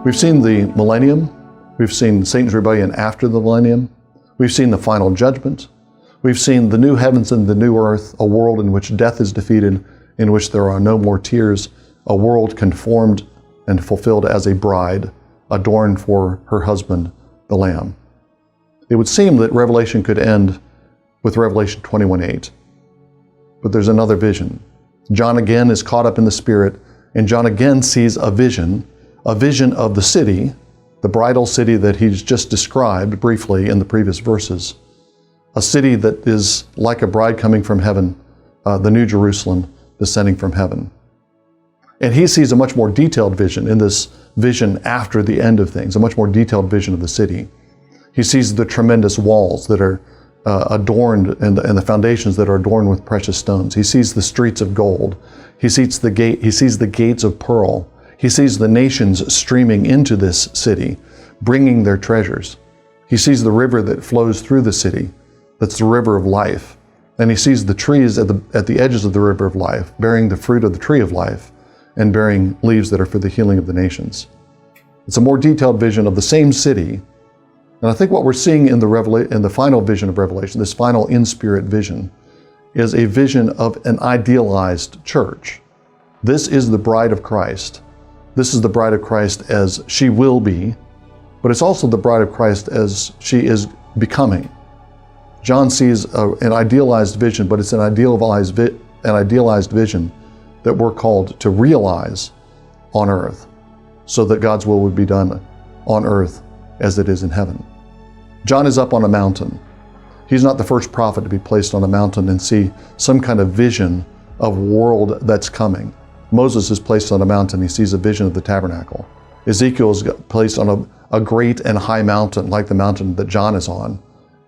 We've seen the millennium. We've seen Satan's rebellion after the millennium. We've seen the final judgment. We've seen the new heavens and the new earth, a world in which death is defeated, in which there are no more tears, a world conformed and fulfilled as a bride, adorned for her husband, the Lamb. It would seem that Revelation could end with Revelation 21:8. But there's another vision. John again is caught up in the Spirit, and John again sees a vision of the city, the bridal city that he's just described briefly in the previous verses. A city that is like a bride coming from heaven, the New Jerusalem descending from heaven. And he sees a much more detailed vision in this vision after the end of things, a much more detailed vision of the city. He sees the tremendous walls that are adorned and the foundations that are adorned with precious stones. He sees the streets of gold. He sees the gates of pearl. He sees the nations streaming into this city, bringing their treasures. He sees the river that flows through the city. That's the river of life. And he sees the trees at the edges of the river of life, bearing the fruit of the tree of life and bearing leaves that are for the healing of the nations. It's a more detailed vision of the same city. And I think what we're seeing in the final vision of Revelation, this final in-spirit vision, is a vision of an idealized church. This is the bride of Christ. This is the bride of Christ as she will be, but it's also the bride of Christ as she is becoming. John sees an idealized vision, but it's an idealized vision that we're called to realize on earth, so that God's will would be done on earth as it is in heaven. John is up on a mountain. He's not the first prophet to be placed on a mountain and see some kind of vision of world that's coming. Moses is placed on a mountain. He sees a vision of the tabernacle. Ezekiel is placed on a great and high mountain, like the mountain that John is on,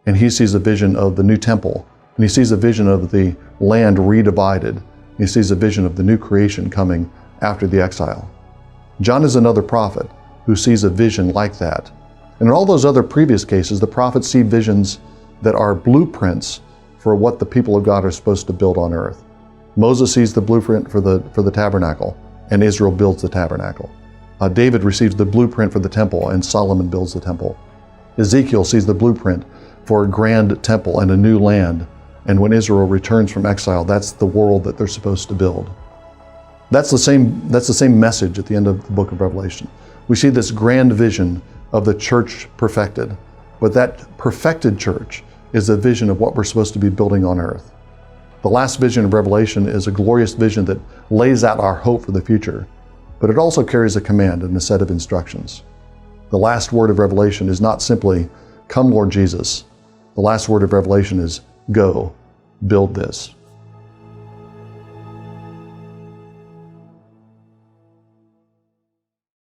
and he sees a vision of the new temple, and he sees a vision of the land redivided. He sees a vision of the new creation coming after the exile. John is another prophet who sees a vision like that. And in all those other previous cases, the prophets see visions that are blueprints for what the people of God are supposed to build on earth. Moses sees the blueprint for the tabernacle, and Israel builds the tabernacle. David receives the blueprint for the temple, and Solomon builds the temple. Ezekiel sees the blueprint for a grand temple and a new land. And when Israel returns from exile, that's the world that they're supposed to build. That's the same message at the end of the book of Revelation. We see this grand vision of the church perfected, but that perfected church is a vision of what we're supposed to be building on earth. The last vision of Revelation is a glorious vision that lays out our hope for the future, but it also carries a command and a set of instructions. The last word of Revelation is not simply, "Come, Lord Jesus." The last word of Revelation is, "Go, build this."